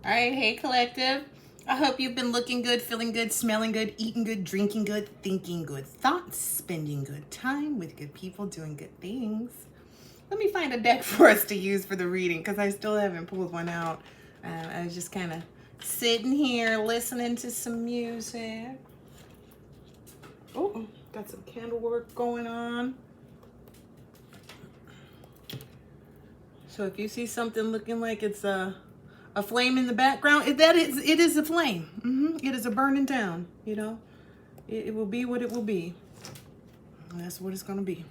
All right, hey collective. I hope you've been looking good, feeling good, smelling good, eating good, drinking good, thinking good thoughts, spending good time with good people, doing good things. Let me find a deck for us to use for the reading because I still haven't pulled one out. I was just kind of sitting here listening to some music. Oh, got some candle work going on. So if you see something looking like it's a flame in the background, it is a flame. It is a burning down, you know. It will be what it will be. And that's what it's gonna be.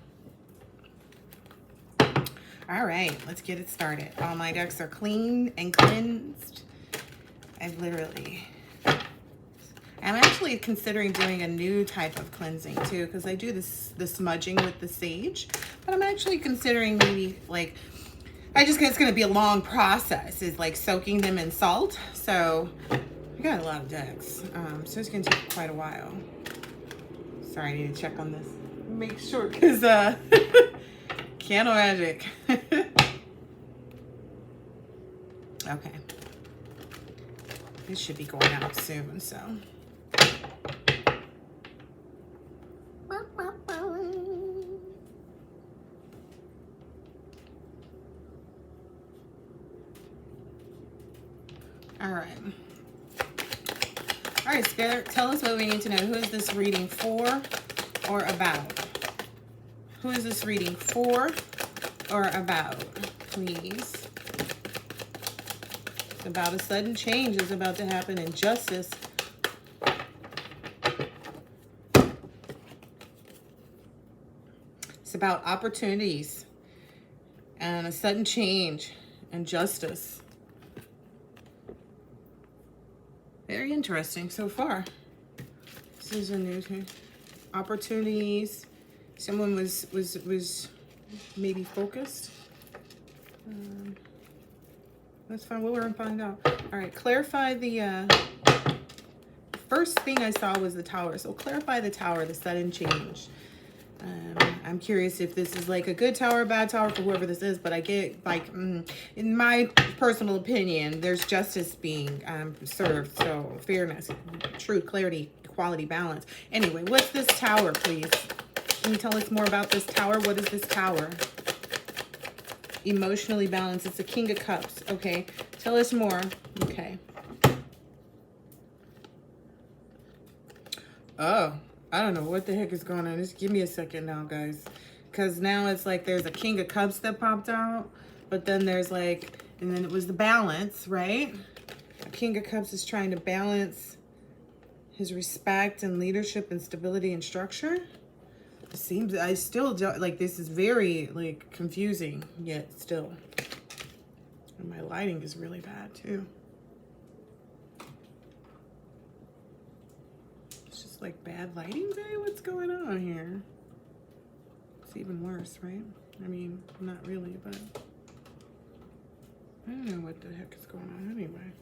All right, let's get it started. All my decks are clean and cleansed. I'm actually considering doing a new type of cleansing too, because I do the smudging with the sage, but I'm actually considering maybe like, it's going to be a long process, is like soaking them in salt. So I got a lot of decks. So it's going to take quite a while. Sorry, I need to check on this. Make sure, because candle magic. Okay. This should be going out soon, so. All right. All right, Spirit, tell us what we need to know. Who is this reading for or about? Who is this reading for or about, please? It's about a sudden change is about to happen in justice. It's about opportunities and a sudden change and justice. Very interesting so far. This is a new thing. Opportunities. Someone was maybe focused. That's fine. We'll learn and find out. All right. Clarify the first thing I saw was the tower. So clarify the tower, the sudden change. I'm curious if this is like a good tower, bad tower for whoever this is, but I get like, in my personal opinion, there's justice being served. So fairness, truth, clarity, equality, balance. Anyway, what's this tower, please? Can you tell us more about this tower? What is this tower? Emotionally balanced. It's the King of Cups. Okay. Tell us more. Okay. Oh. I don't know what the heck is going on. Just give me a second now, guys. Because now it's like there's a King of Cups that popped out. But then there's like, and then it was the balance, right? A King of Cups is trying to balance his respect and leadership and stability and structure. It seems, I still don't, like, this is very, like, confusing, yet still. And my lighting is really bad, too. Like bad lighting day? What's going on here? It's even worse, right? I mean, not really, but I don't know what the heck is going on anyway.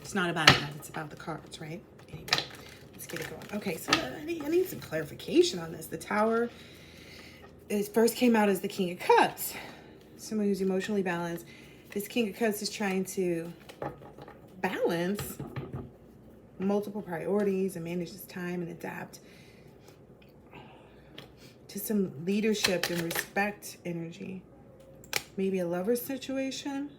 It's not about that, it's about the cards, right? Anyway, let's get it going. Okay, so I need some clarification on this. The tower, it first came out as the King of Cups. Someone who's emotionally balanced. This King of Cups is trying to balance multiple priorities and manage his time and adapt to some leadership and respect energy. Maybe a lover situation.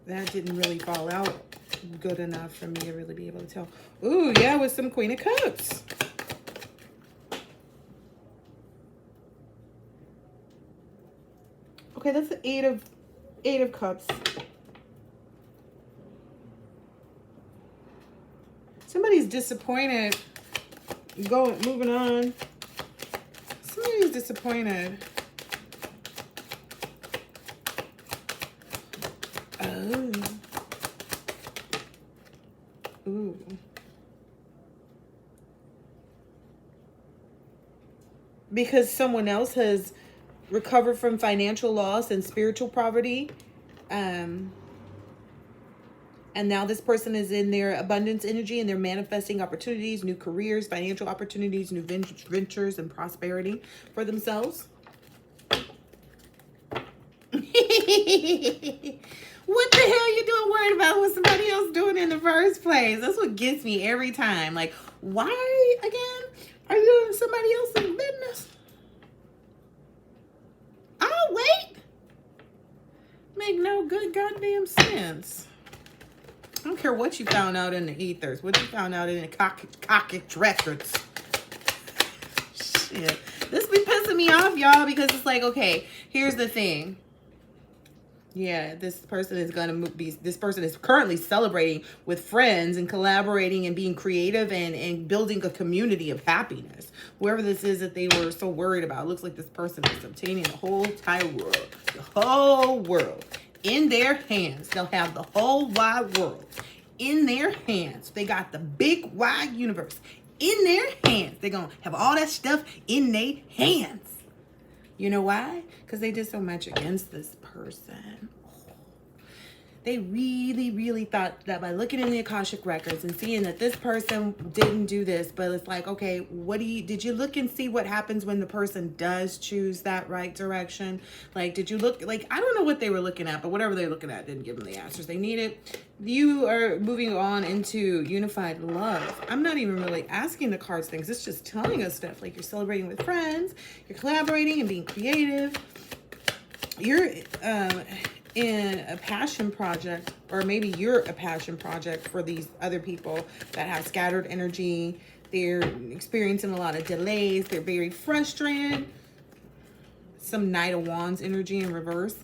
That didn't really fall out good enough for me to really be able to tell. Ooh, yeah, with some Queen of Cups. Okay, that's the Eight of Cups. Somebody's disappointed. Moving on. Somebody's disappointed. Oh. Ooh. Because someone else has recovered from financial loss and spiritual poverty. And now this person is in their abundance energy and they're manifesting opportunities, new careers, financial opportunities, new ventures and prosperity for themselves. What the hell you doing worried about what somebody else doing in the first place? That's what gets me every time. Like, why again are you doing somebody else's business? Oh, wait. Make no good goddamn sense. I don't care what you found out in the ethers, what you found out in the cockage records. Shit. This be pissing me off, y'all, because it's like, okay, here's the thing. Yeah, this person is this person is currently celebrating with friends and collaborating and being creative and building a community of happiness. Whoever this is that they were so worried about, looks like this person is obtaining the whole entire world. The whole world. In their hands. They'll have the whole wide world in their hands. They got the big wide universe in their hands. They're going to have all that stuff in their hands. You know why? Because they did so much against this person. They really, really thought that by looking in the Akashic records and seeing that this person didn't do this, but it's like, okay, did you look and see what happens when the person does choose that right direction? Like, did you look, like, I don't know what they were looking at, but whatever they're looking at didn't give them the answers they needed. You are moving on into unified love. I'm not even really asking the cards things. It's just telling us stuff like you're celebrating with friends, you're collaborating and being creative. You're, in a passion project, or maybe you're a passion project for these other people that have scattered energy. They're experiencing a lot of delays. They're very frustrated. Some Knight of Wands energy in reverse.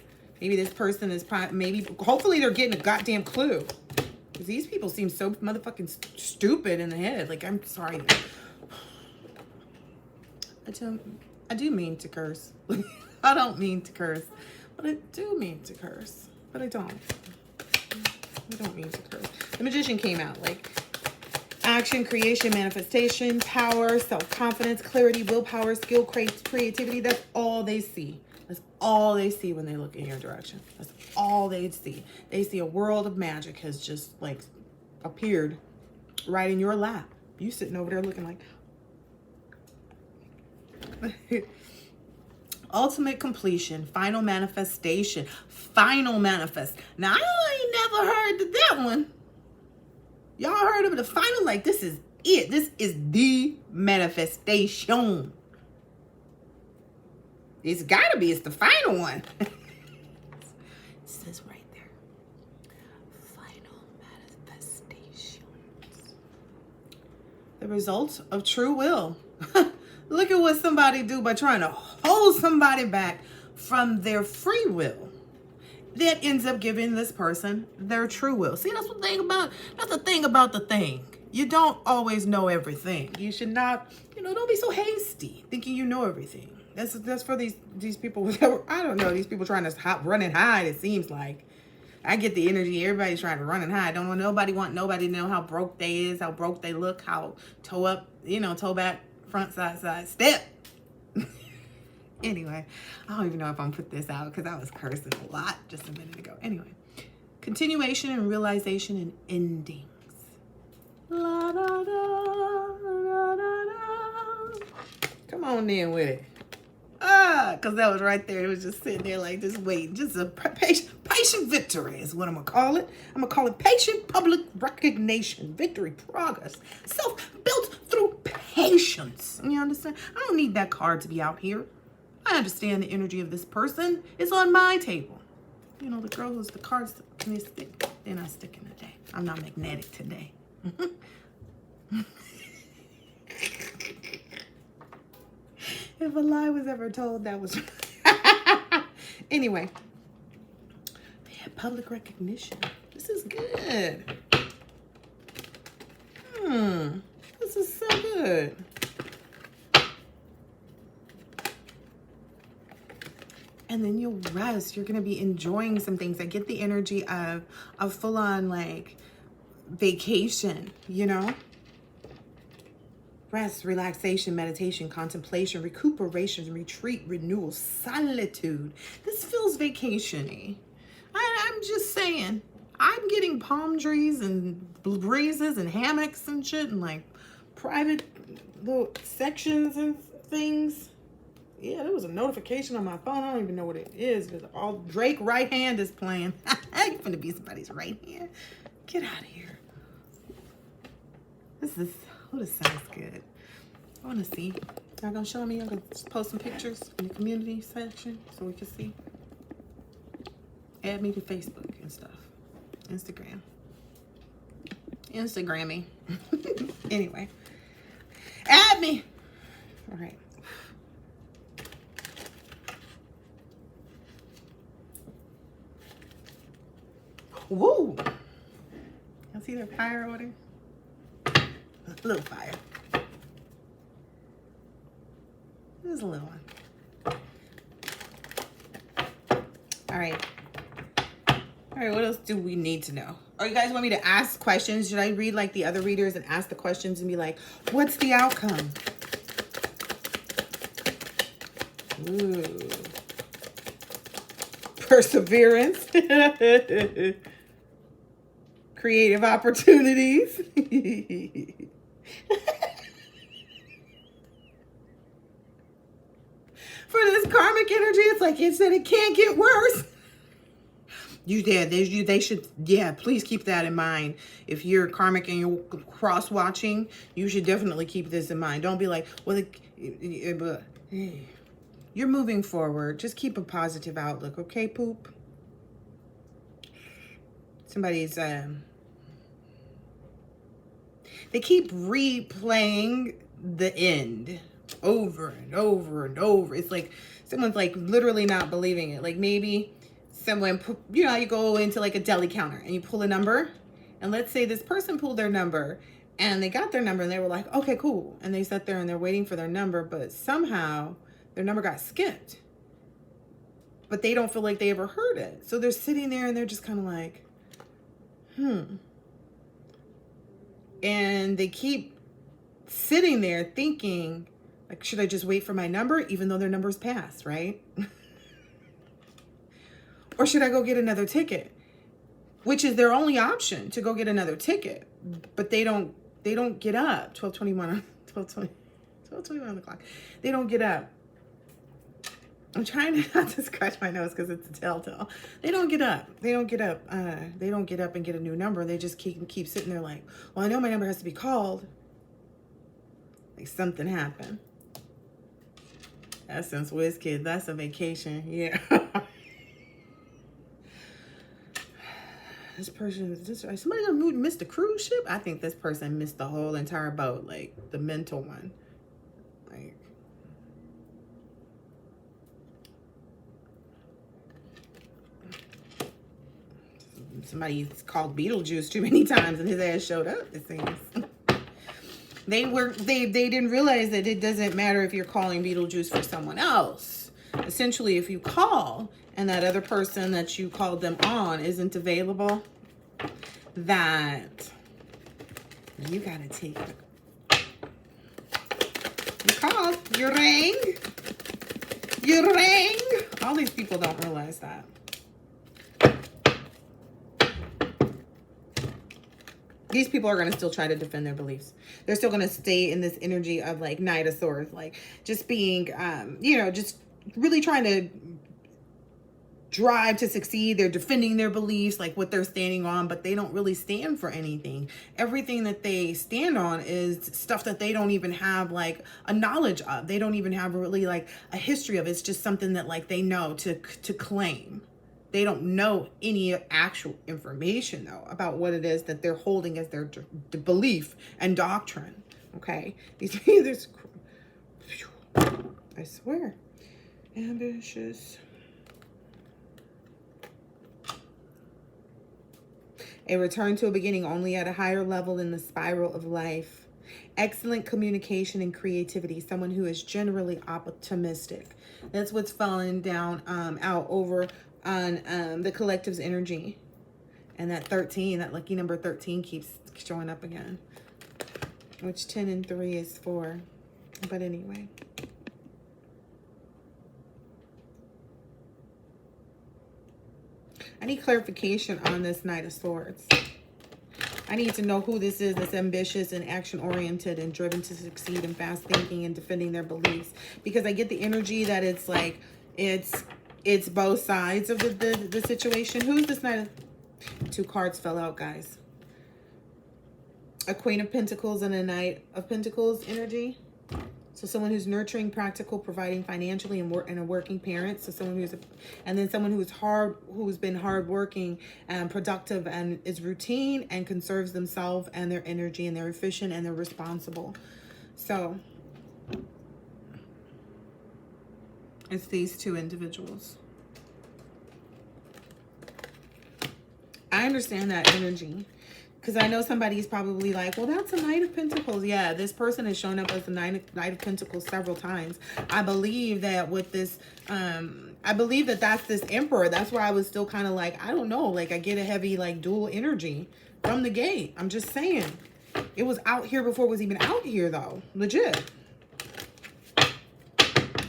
Maybe this person is hopefully they're getting a goddamn clue. Because these people seem so motherfucking stupid in the head. Like, I'm sorry. I do mean to curse. I don't mean to curse. But I do mean to curse. But I don't. I don't mean to curse. The Magician came out like action, creation, manifestation, power, self-confidence, clarity, willpower, skill, creativity. That's all they see. That's all they see when they look in your direction. That's all they see. They see a world of magic has just like appeared right in your lap. You sitting over there looking like... Ultimate completion, final manifestation, final manifest. Now, I ain't never heard of that one. Y'all heard of the final? Like, this is it. This is the manifestation. It's gotta be. It's the final one. It says right there. Final manifestations. The result of true will. Look at what somebody do by trying to hold somebody back from their free will. That ends up giving this person their true will. See, that's the thing about the thing. You don't always know everything. You should not, don't be so hasty thinking you know everything. That's for these people. I don't know, these people trying to run and hide, it seems like. I get the energy. Everybody's trying to run and hide. Don't want nobody to know how broke they is, how broke they look, how toe up, toe back, front, side, step. Anyway, I don't even know if I'm put this out because I was cursing a lot just a minute ago. Anyway, continuation and realization and endings. La, da, da, da, da, da. Come on in with it. Because that was right there. It was just sitting there like just waiting. Just a patient victory is what I'm going to call it. I'm going to call it patient public recognition. Victory, progress. Self-built through patience. You understand? I don't need that card to be out here. I understand the energy of this person is on my table. The girl who's the cards, they stick. They're not sticking today. I'm not magnetic today. If a lie was ever told, that was... Anyway. Yeah, public recognition. This is good. This is so good. And then you'll rest. You're going to be enjoying some things. I get the energy of a full-on, like, vacation, Rest, relaxation, meditation, contemplation, recuperation, retreat, renewal, solitude. This feels vacation-y. I'm just saying. I'm getting palm trees and breezes and hammocks and shit and, like, private little sections and things. Yeah, there was a notification on my phone. I don't even know what it is. Because all Drake right hand is playing. You finna be somebody's right hand. Get out of here. This sounds good. I want to see. Y'all gonna show me? Y'all gonna post some pictures in the community section so we can see. Add me to Facebook and stuff. Instagram. Instagrammy. Anyway. Add me. All right. Woo! Y'all see that fire order? A little fire. There's a little one. All right. All right, what else do we need to know? Oh, you guys want me to ask questions? Should I read like the other readers and ask the questions and be like, what's the outcome? Ooh. Perseverance. Creative opportunities. For this karmic energy, it's like it said it can't get worse. They should, yeah, please keep that in mind. If you're karmic and you're cross-watching, you should definitely keep this in mind. Don't be like, well, you're moving forward. Just keep a positive outlook, okay, poop? Somebody's, they keep replaying the end over and over and over. It's like someone's like literally not believing it. Like maybe someone, you know, you go into like a deli counter and you pull a number, and let's say this person pulled their number and they got their number and they were like, okay, cool. And they sat there and they're waiting for their number, but somehow their number got skipped, but they don't feel like they ever heard it. So they're sitting there and they're just kind of like, and they keep sitting there thinking, like, should I just wait for my number, even though their number's passed, right? Or should I go get another ticket? Which is their only option, to go get another ticket. But they don't get up. 12:21 on the clock. They don't get up. I'm trying to not to scratch my nose because it's a telltale. They don't get up. They don't get up. They don't get up and get a new number. They just keep sitting there like, well, I know my number has to be called. Like something happened. That's since WizKid. That's a vacation. Yeah. This person, somebody gonna miss the cruise ship? I think this person missed the whole entire boat, like the mental one. Like, somebody's called Beetlejuice too many times and his ass showed up, it seems. They didn't realize that it doesn't matter if you're calling Beetlejuice for someone else. Essentially, if you call and that other person that you called them on isn't available, that you gotta take it. You called, you rang. All these people don't realize that. These people are going to still try to defend their beliefs. They're still going to stay in this energy of like Knight of Swords, like just being, you know, just really trying to drive to succeed. They're defending their beliefs, like what they're standing on, but they don't really stand for anything. Everything that they stand on is stuff that they don't even have like a knowledge of. They don't even have really like a history of. It's just something that like they know to claim. They don't know any actual information, though, about what it is that they're holding as their belief and doctrine. Okay? These, I swear. Ambitious. A return to a beginning only at a higher level in the spiral of life. Excellent communication and creativity. Someone who is generally optimistic. That's what's falling down out over on the collective's energy. And that 13, that lucky number 13 keeps showing up again, which 10 and 3 is 4. But anyway, I need clarification on this Knight of Swords. I need to know who this is that's ambitious and action-oriented and driven to succeed and fast thinking and defending their beliefs. Because I get the energy that it's like, it's both sides of the situation. Who's this Knight of... 2 cards fell out, guys. A Queen of Pentacles and a Knight of Pentacles energy. So someone who's nurturing, practical, providing financially, and a working parent. So someone who's, and then someone who's been hardworking and productive and is routine and conserves themselves and their energy, and they're efficient and they're responsible. So it's these 2 individuals. I understand that energy. Because I know somebody's probably like, well, that's a Knight of Pentacles. Yeah, this person has shown up as a Knight of Pentacles several times. I believe that with this, I believe that that's this Emperor. That's why I was still kind of like, I don't know. Like, I get a heavy, like, dual energy from the gate. I'm just saying. It was out here before it was even out here, though. Legit.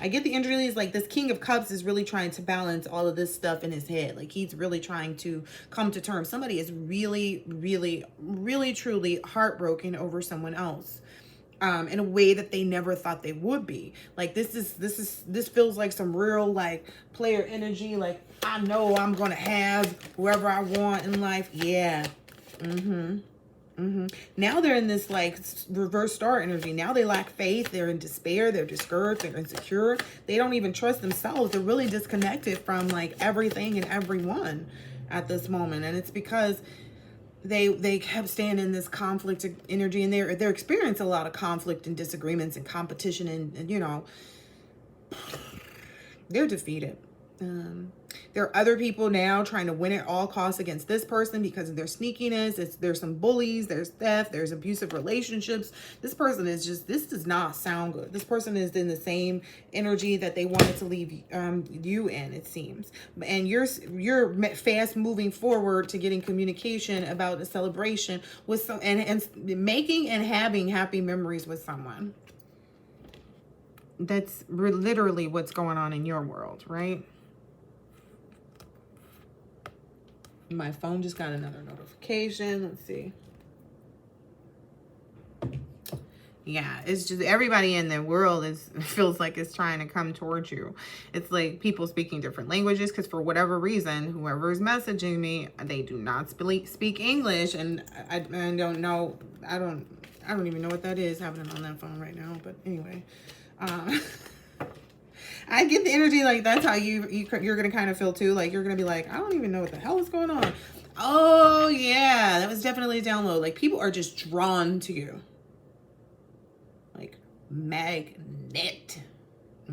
I get the energy is like this King of Cups is really trying to balance all of this stuff in his head. Like he's really trying to come to terms. Somebody is really, really, really, truly heartbroken over someone else. In a way that they never thought they would be. Like this feels like some real like player energy. Like I know I'm gonna have whoever I want in life. Yeah. Now they're in this like reverse star energy. Now they lack faith. They're in despair. They're discouraged. They're insecure. They don't even trust themselves. They're really disconnected from like everything and everyone at this moment. And it's because they kept staying in this conflict energy, and they're experiencing a lot of conflict and disagreements and competition, and you know, they're defeated. There are other people now trying to win at all costs against this person because of their sneakiness. There's some bullies, there's theft, there's abusive relationships. This person is just, this does not sound good. This person is in the same energy that they wanted to leave you in, it seems. And you're fast moving forward to getting communication about a celebration with some, and making and having happy memories with someone. That's literally what's going on in your world, right? My phone just got another notification. Let's see. Yeah, it's just everybody in the world feels like it's trying to come towards you. It's like people speaking different languages because for whatever reason, whoever is messaging me, they do not speak English, and I don't know. I don't even know what that is happening on that phone right now. But anyway, I get the energy like that's how you're gonna kind of feel too. Like you're gonna be like, I don't even know what the hell is going on. Oh yeah, that was definitely a download. Like people are just drawn to you, like magnet.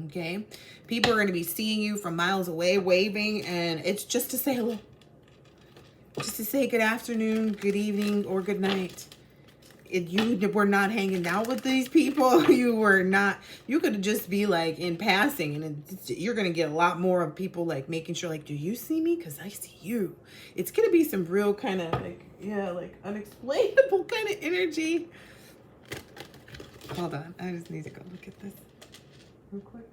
Okay, people are gonna be seeing you from miles away, waving, and it's just to say hello, just to say good afternoon, good evening, or good night. You were not hanging out with these people. You were not, you could just be like in passing, and you're going to get a lot more of people like making sure like, do you see me? Because I see you. It's going to be some real kind of like, yeah, like unexplainable kind of energy. Hold on. I just need to go look at this real quick.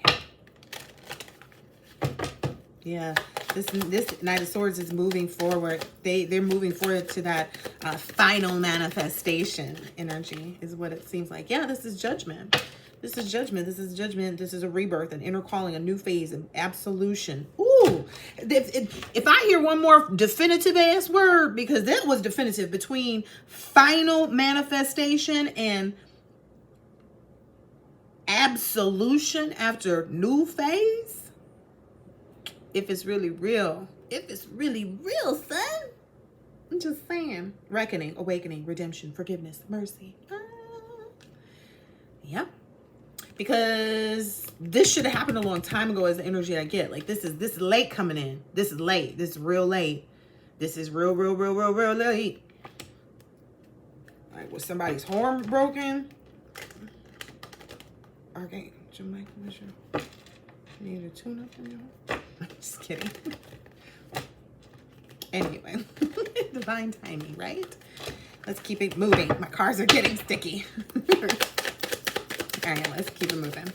Okay. Yeah. This Knight of Swords is moving forward. They're moving forward to that final manifestation energy is what it seems like. Yeah, this is judgment. This is judgment. This is judgment. This is a rebirth, an inner calling, a new phase, an absolution. Ooh, if I hear one more definitive ass word, because that was definitive between final manifestation and absolution after new phase. If it's really real, son. I'm just saying. Reckoning, awakening, redemption, forgiveness, mercy. Yeah. Because this should have happened a long time ago as the energy I get. Like this is late coming in. This is late. This is real late. This is real late. Like was somebody's horn broken? Okay, Jamaica mission. Need a tune up in your I'm just kidding. Anyway, divine timing, right? Let's keep it moving. My cars are getting sticky. All right, let's keep it moving.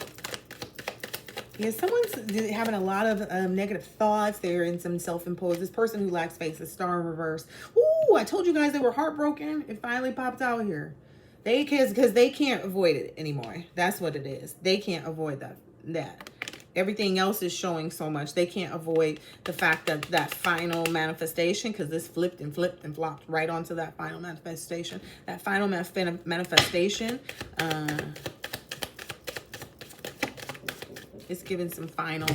Yeah, someone's having a lot of negative thoughts. They're in some self-imposed. This person who lacks faith, the star in reverse. Ooh, I told you guys they were heartbroken. It finally popped out here. They because they can't avoid it anymore. That's what it is. They can't avoid that. Everything else is showing so much. They can't avoid the fact that that final manifestation, because this flipped and flipped and flopped right onto that final manifestation. That final manifestation. It's giving some final,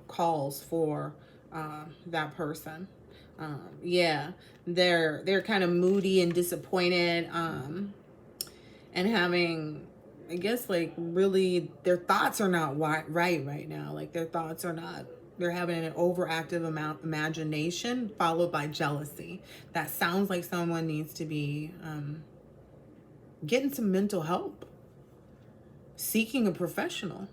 calls for that person. Yeah, they're kind of moody and disappointed, and having, I guess, like, really, their thoughts are not right now. Like, their thoughts are not. They're having an overactive imagination followed by jealousy. That sounds like someone needs to be getting some mental help, seeking a professional.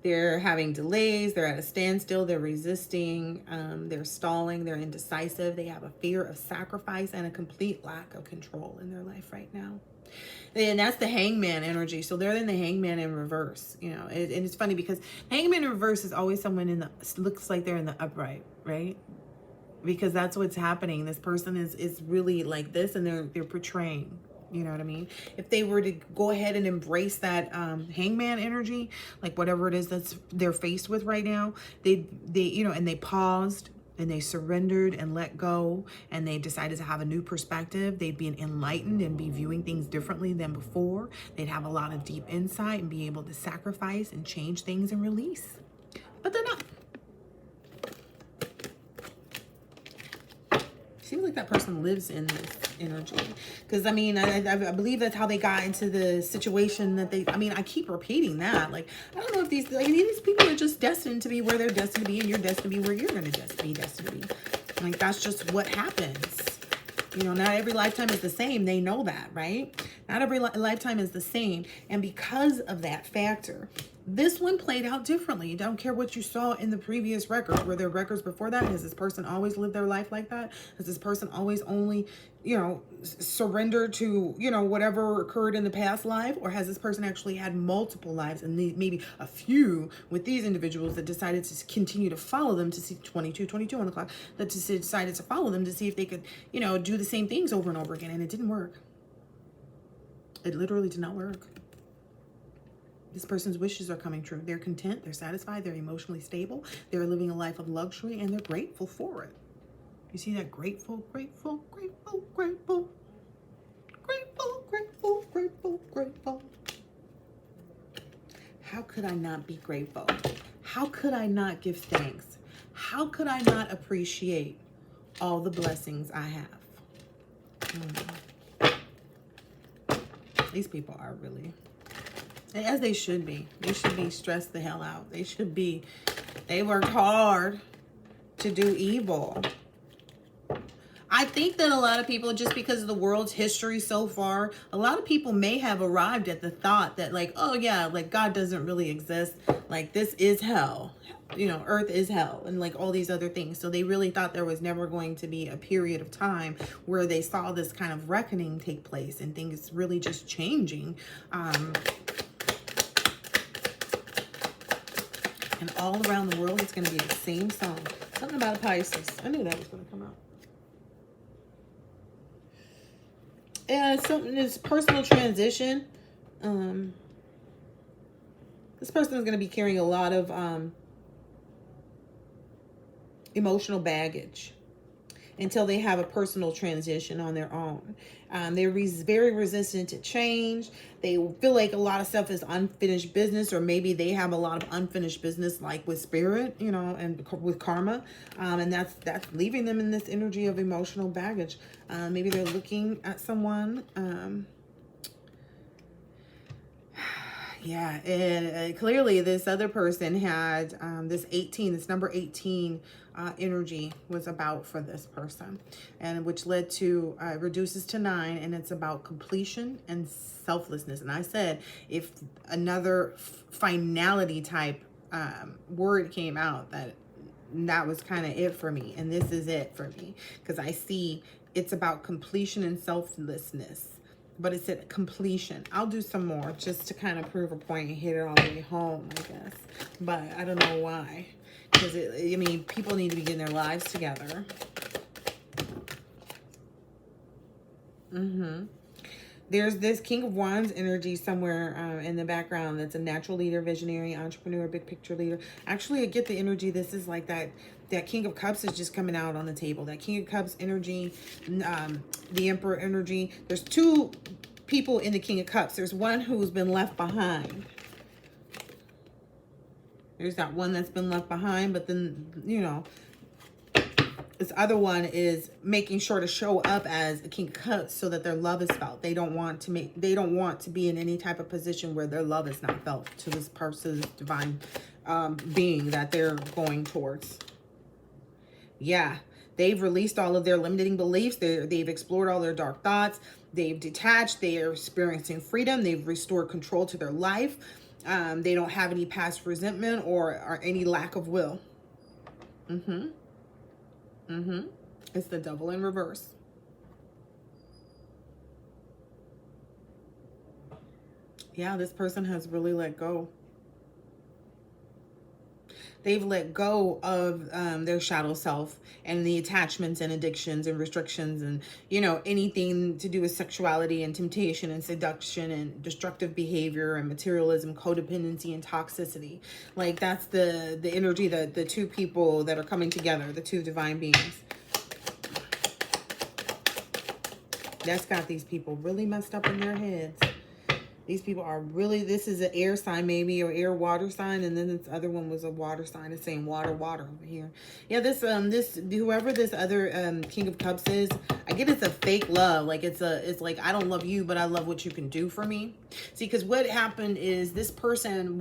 They're having delays, they're at a standstill, they're resisting, they're stalling, they're indecisive, they have a fear of sacrifice and a complete lack of control in their life right now. And that's the hangman energy. So they're in the hangman in reverse, and it's funny because hangman in reverse is always someone looks like they're in the upright, right? Because that's what's happening. This person is really like this, and they're portraying. You know what I mean? If they were to go ahead and embrace that hangman energy, like whatever it is that's they're faced with right now, they and they paused and they surrendered and let go, and they decided to have a new perspective. They'd be enlightened and be viewing things differently than before. They'd have a lot of deep insight and be able to sacrifice and change things and release. But they're not. Seems like that person lives in this energy, because I believe that's how they got into the situation that I keep repeating that. Like, I don't know if these people are just destined to be where they're destined to be, and you're destined to be where you're going to be destined to be. Like, that's just what happens. Not every lifetime is the same. They know that, right? Not every lifetime is the same. And because of that factor, this one played out differently. You don't care what you saw in the previous records. Were there records before that? Has this person always lived their life like that? Has this person always only, surrendered to, whatever occurred in the past life? Or has this person actually had multiple lives, and maybe a few with these individuals that decided to continue to follow them to see 22 on the clock, that decided to follow them to see if they could, do the same things over and over again, and it didn't work. It literally did not work. This person's wishes are coming true. They're content, they're satisfied, they're emotionally stable, they're living a life of luxury, and they're grateful for it. You see that? Grateful, grateful, grateful, grateful. Grateful, grateful, grateful, grateful. How could I not be grateful? How could I not give thanks? How could I not appreciate all the blessings I have? These people are really... as they should be. They should be stressed the hell out. They worked hard to do evil. I think that a lot of people, just because of the world's history so far, a lot of people may have arrived at the thought that, like, oh yeah, like, God doesn't really exist. Like, this is hell. Earth is hell, and like all these other things. So they really thought there was never going to be a period of time where they saw this kind of reckoning take place and things really just changing. And all around the world, it's going to be the same song. Something about a Pisces. I knew that was going to come out. Yeah, this personal transition. This person is going to be carrying a lot of emotional baggage until they have a personal transition on their own. They're very resistant to change. They feel like a lot of stuff is unfinished business, or maybe they have a lot of unfinished business, like with spirit, and with karma. And that's leaving them in this energy of emotional baggage. Maybe they're looking at someone. Yeah, and clearly this other person had this number 18 energy was about for this person, and which led to reduces to 9, and it's about completion and selflessness. And I said, if another finality type word came out, that was kind of it for me, and this is it for me, because I see it's about completion and selflessness. but it's at completion. I'll do some more just to kind of prove a point and hit it all the way home, I guess. But I don't know why. Because, I mean, people need to be getting their lives together. There's this King of Wands energy somewhere in the background that's a natural leader, visionary, entrepreneur, big picture leader. Actually, I get the energy. This is like that King of Cups is just coming out on the table. That King of Cups energy, the Emperor energy. There's two people in the King of Cups. There's one who's been left behind. There's that one that's been left behind, but then, you know, this other one is making sure to show up as a King of Cups so that their love is felt. They don't want to be in any type of position where their love is not felt to this person's divine being that they're going towards. Yeah, they've released all of their limiting beliefs. They've explored all their dark thoughts. They've detached. They are experiencing freedom. They've restored control to their life. They don't have any past resentment or any lack of will. It's the Devil in reverse. Yeah, this person has really let go. They've let go of their shadow self and the attachments and addictions and restrictions and, you know, anything to do with sexuality and temptation and seduction and destructive behavior and materialism, codependency and toxicity. Like, that's the energy that the two people that are coming together, the two divine beings. That's got these people really messed up in their heads. These people are really, this is an air sign maybe, or air water sign, and then this other one was a water sign. It's saying water over here. Yeah, this whoever this other King of Cups is, I get it's a fake love. Like it's like, I don't love you, but I love what you can do for me. See, because what happened is this person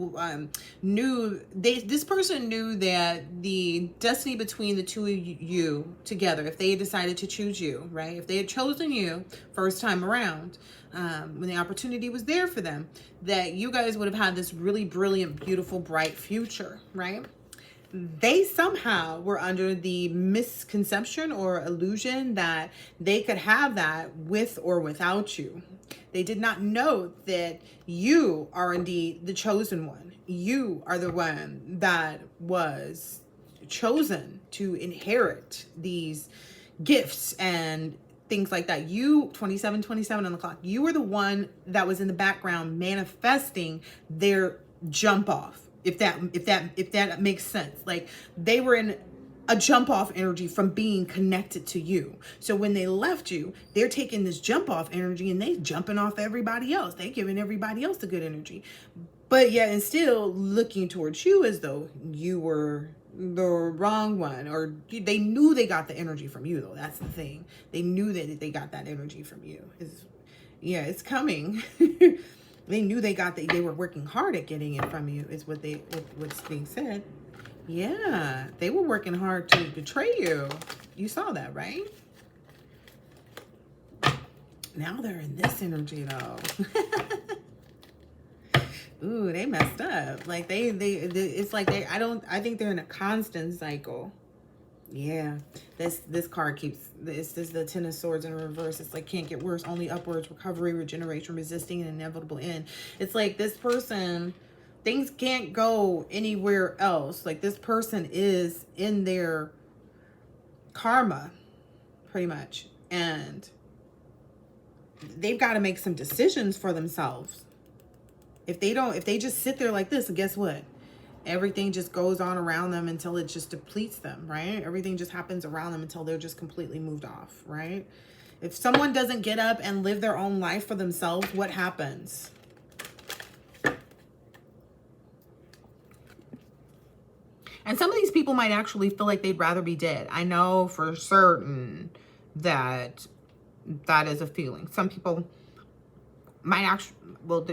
knew that the destiny between the two of you together, if they decided to choose you, right? If they had chosen you first time around, when the opportunity was there for them, that you guys would have had this really brilliant, beautiful, bright future, right? They somehow were under the misconception or illusion that they could have that with or without you. They did not know that you are indeed the chosen one. You are the one that was chosen to inherit these gifts and things like that. You, 27 on the clock, you were the one that was in the background manifesting their jump off. If that makes sense. Like, they were in a jump off energy from being connected to you. So when they left you, they're taking this jump off energy and they jumping off everybody else. They giving everybody else the good energy. But yet and still looking towards you as though you were the wrong one, or they knew they got the energy from you, though. That's the thing. They knew that they got that energy from you. It's coming. They knew they were working hard at getting it from you, is what's being said. Yeah, they were working hard to betray you. You saw that, right? Now they're in this energy, though. Ooh, they messed up. Like it's like I think they're in a constant cycle. Yeah, this card keeps, this is the Ten of Swords in reverse. It's like, can't get worse, only upwards, recovery, regeneration, resisting an inevitable end. It's like this person, things can't go anywhere else. Like, this person is in their karma, pretty much, and they've got to make some decisions for themselves. If they just sit there like this, guess what? Everything just goes on around them until it just depletes them, right? Everything just happens around them until they're just completely moved off, right? If someone doesn't get up and live their own life for themselves, what happens? And some of these people might actually feel like they'd rather be dead. I know for certain that is a feeling. Some people might actually, well,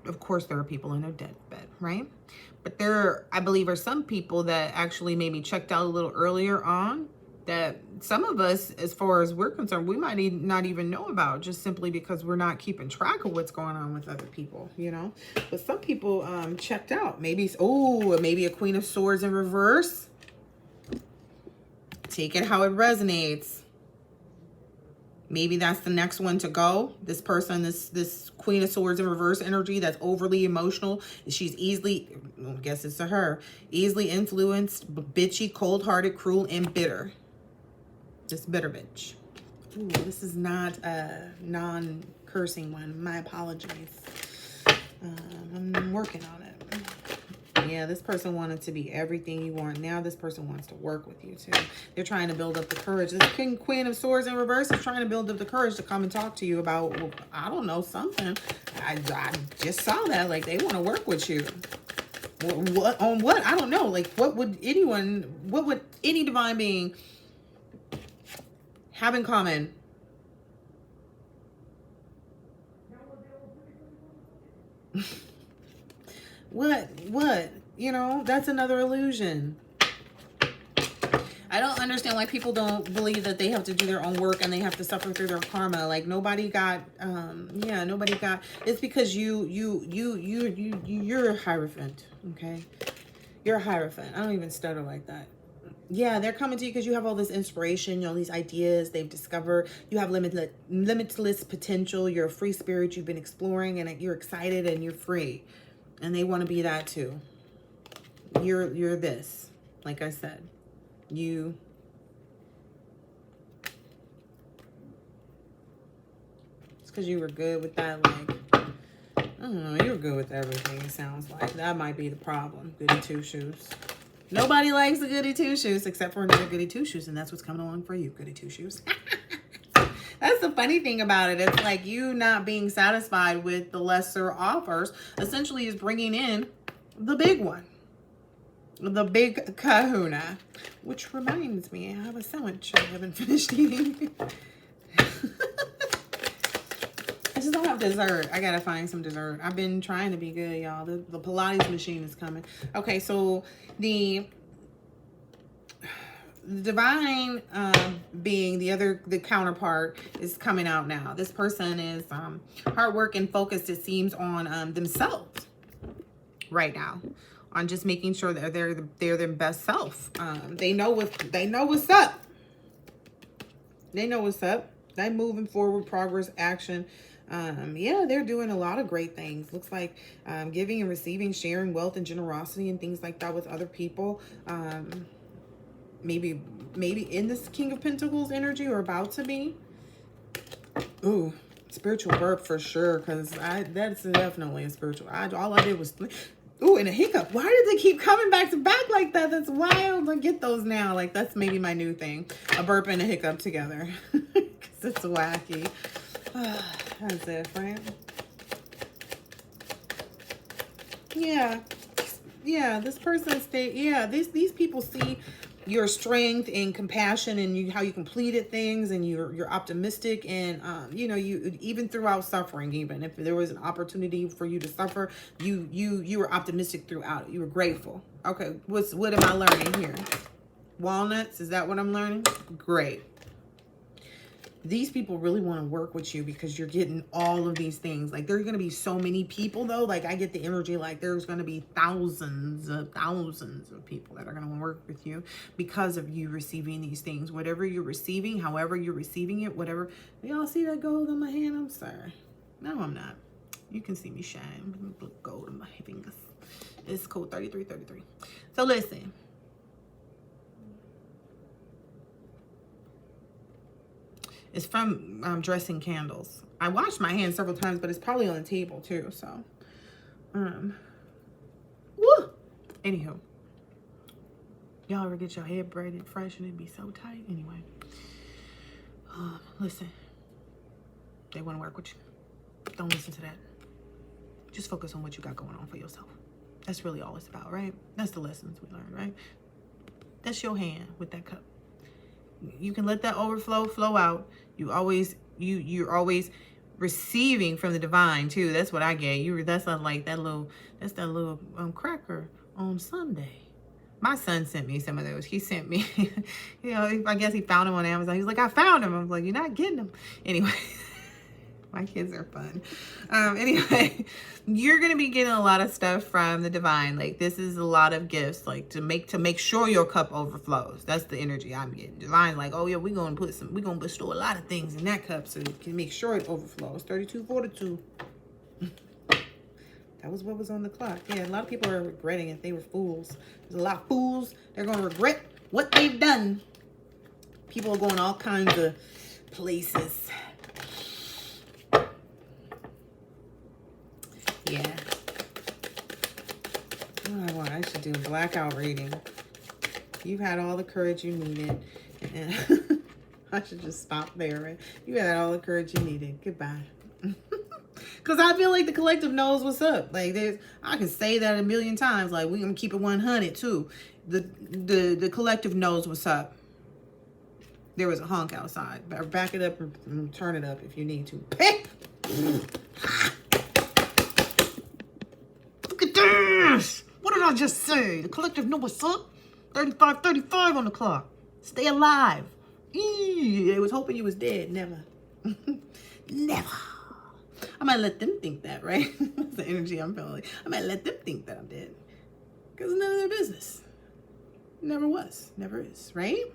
of course there are people in their deathbed, right? But there, I believe, are some people that actually maybe checked out a little earlier on, that some of us, as far as we're concerned, we might not even know about, just simply because we're not keeping track of what's going on with other people, you know? But some people checked out. Maybe, maybe a Queen of Swords in reverse. Take it how it resonates. Maybe that's the next one to go. This person, this Queen of Swords in reverse energy that's overly emotional. She's easily, I guess it's a her, easily influenced, bitchy, cold-hearted, cruel, and bitter. This bitter bitch. Ooh, this is not a non-cursing one. My apologies. I'm working on it. Yeah, this person wanted to be everything you want. Now this person wants to work with you too. They're trying to build up the courage. This Queen of Swords in reverse is trying to build up the courage to come and talk to you about, well, I don't know, something. I just saw that. Like, they want to work with you. What on what? I don't know. Like, what would any divine being have in common? What? You know, that's another illusion. I don't understand why people don't believe that they have to do their own work and they have to suffer through their karma. Like, nobody got, nobody got, it's because you're a Hierophant, okay? You're a Hierophant. I don't even stutter like that. Yeah, they're coming to you because you have all this inspiration, all these ideas they've discovered. You have limitless potential. You're a free spirit. You've been exploring and you're excited and you're free. And they want to be that too. You're this, like I said. It's because you were good with that, like, I don't know, you were good with everything, it sounds like. That might be the problem. Goody two-shoes. Nobody likes the goody two-shoes except for another goody two-shoes, and that's what's coming along for you, goody two-shoes. That's the funny thing about it. It's like you not being satisfied with the lesser offers essentially is bringing in the big one. The big kahuna. Which reminds me, I have a sandwich I haven't finished eating. I just don't have dessert. I gotta find some dessert. I've been trying to be good, y'all. The Pilates machine is coming. Okay, so the divine being, the counterpart, is coming out now. This person is hard work and focused, it seems, on themselves right now, on just making sure that they're their best self. They know what's up. They know what's up. They're moving forward, progress, action. Yeah, they're doing a lot of great things. Looks like giving and receiving, sharing wealth and generosity and things like that with other people. Maybe in this King of Pentacles energy, or about to be. Ooh, spiritual burp for sure, because that's definitely a spiritual. All I did was, ooh, and a hiccup. Why did they keep coming back to back like that? That's wild. I get those now. Like, that's maybe my new thing. A burp and a hiccup together. Because it's wacky. That's it, right? Yeah. Yeah, this person these people see your strength and compassion and how you completed things, and you're optimistic, and you even throughout suffering, even if there was an opportunity for you to suffer, you were optimistic throughout it. You were grateful. Okay, what am I learning here? Walnuts, is that what I'm learning? Great. These people really want to work with you because you're getting all of these things. Like, there's going to be so many people, though. Like, I get the energy like there's going to be thousands of people that are going to work with you because of you receiving these things. Whatever you're receiving, however you're receiving it, whatever. Y'all see that gold on my hand? I'm sorry. No, I'm not. You can see me shine. Look, gold on my fingers. It's code 3333. So listen. It's from Dressing Candles. I washed my hands several times, but it's probably on the table too. So, woo. Anywho, y'all ever get your hair braided fresh and it'd be so tight? Anyway, listen. They want to work with you. Don't listen to that. Just focus on what you got going on for yourself. That's really all it's about, right? That's the lessons we learned, right? That's your hand with that cup. You can let that overflow flow out. You're always receiving from the divine too. That's what I get. That's not like that little cracker on Sunday. My son sent me some of those. He sent me, I guess he found them on Amazon. He's like, I found them. I was like, you're not getting them. Anyway. My kids are fun. Anyway, you're gonna be getting a lot of stuff from the divine. Like, this is a lot of gifts, like to make sure your cup overflows. That's the energy I'm getting. Divine, like, oh yeah, we're gonna bestow a lot of things in that cup so you can make sure it overflows. 3242. That was what was on the clock. Yeah, a lot of people are regretting it. They were fools. There's a lot of fools. They're gonna regret what they've done. People are going all kinds of places. Yeah. Oh, I should do a blackout reading. You've had all the courage you needed. And I should just stop there, right? You had all the courage you needed. Goodbye. Because I feel like the collective knows what's up. Like, I can say that a million times. Like, we're going to keep it 100 too. The collective knows what's up. There was a honk outside. Back it up and turn it up if you need to. Look at this. What did I just say? The collective know what's up. 35:35 on the clock. Stay alive. They was hoping you was dead. Never. Never. I might let them think that, right? That's the energy I'm feeling. I might let them think that I'm dead. Because it's none of their business. Never was. Never is, right?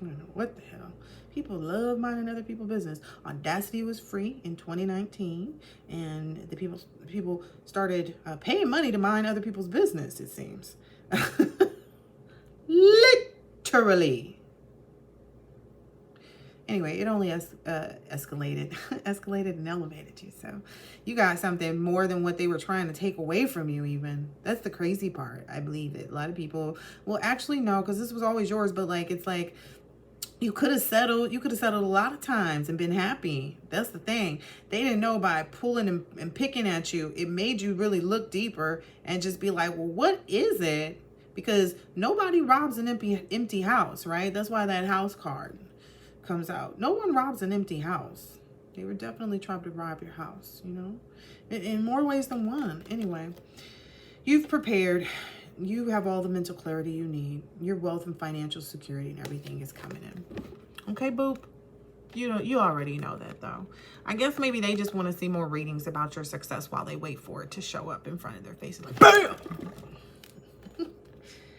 I don't know what the hell. People love minding other people's business. Audacity was free in 2019, and the people started paying money to mind other people's business, it seems. Literally. Anyway, it only escalated and elevated you. So you got something more than what they were trying to take away from you even. That's the crazy part. I believe that a lot of people will actually know, because this was always yours, but like, it's like, you could have settled a lot of times and been happy. That's the thing. They didn't know by pulling and picking at you, it made you really look deeper and just be like, well, what is it? Because nobody robs an empty house, right? That's why that house card comes out. No one robs an empty house. They were definitely trying to rob your house, you know, in more ways than one. Anyway, you've prepared. You have all the mental clarity you need. Your wealth and financial security and everything is coming in. Okay, boop. You already know that, though. I guess maybe they just want to see more readings about your success while they wait for it to show up in front of their faces, like BAM!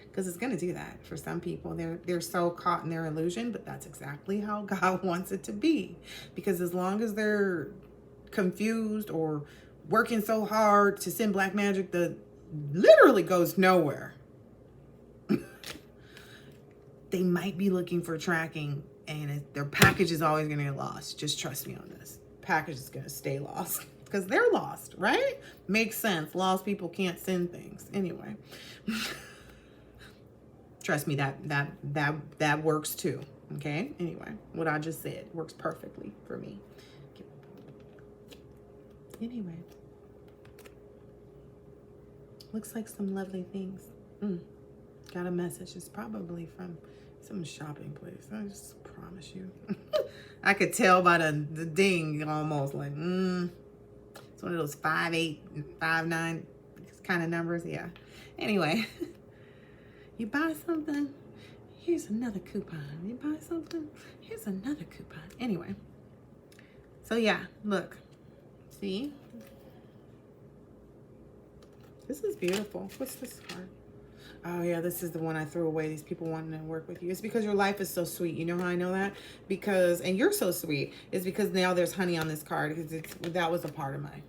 Because it's going to do that for some people. They're so caught in their illusion, but that's exactly how God wants it to be. Because as long as they're confused or working so hard to send black magic that literally goes nowhere, they might be looking for tracking, and their package is always going to get lost. Just trust me on this. Package is going to stay lost because they're lost, right? Makes sense. Lost people can't send things. Anyway. Trust me, that works too. Okay. Anyway, what I just said works perfectly for me. Anyway, looks like some lovely things. Got a message. It's probably from some shopping place. I just promise you. I could tell by the ding almost, like it's one of those 5, 8, 5, 9 kind of numbers. Yeah. Anyway. You buy something, here's another coupon. You buy something, here's another coupon. Anyway, so yeah, look, see? This is beautiful. What's this card? Oh yeah, this is the one I threw away. These people wanting to work with you. It's because your life is so sweet. You know how I know that? Because, and you're so sweet. It's because now there's honey on this card, because that was a part of mine.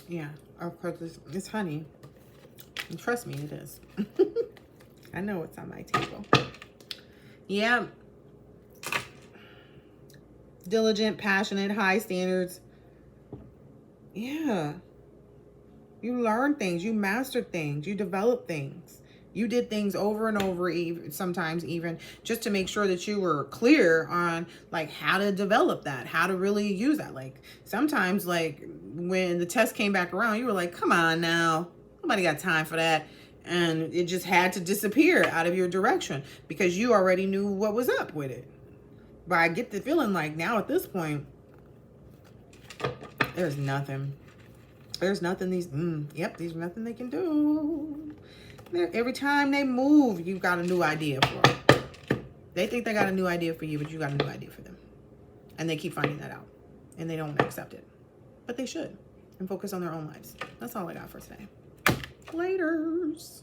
Yeah, of course, it's honey. And trust me, it is. I know it's on my table. Yeah. Diligent, passionate, high standards. Yeah. You learn things. You mastered things. You developed things. You did things over and over, sometimes even just to make sure that you were clear on like how to develop that, how to really use that. Like sometimes, like when the test came back around, you were like, come on now. Nobody got time for that. And it just had to disappear out of your direction because you already knew what was up with it. But I get the feeling like now at this point, there's nothing. There's nothing there's nothing they can do. Every time they move, you got a new idea for them. They think they got a new idea for you, but you got a new idea for them. And they keep finding that out. And they don't accept it. But they should. And focus on their own lives. That's all I got for today. Laters.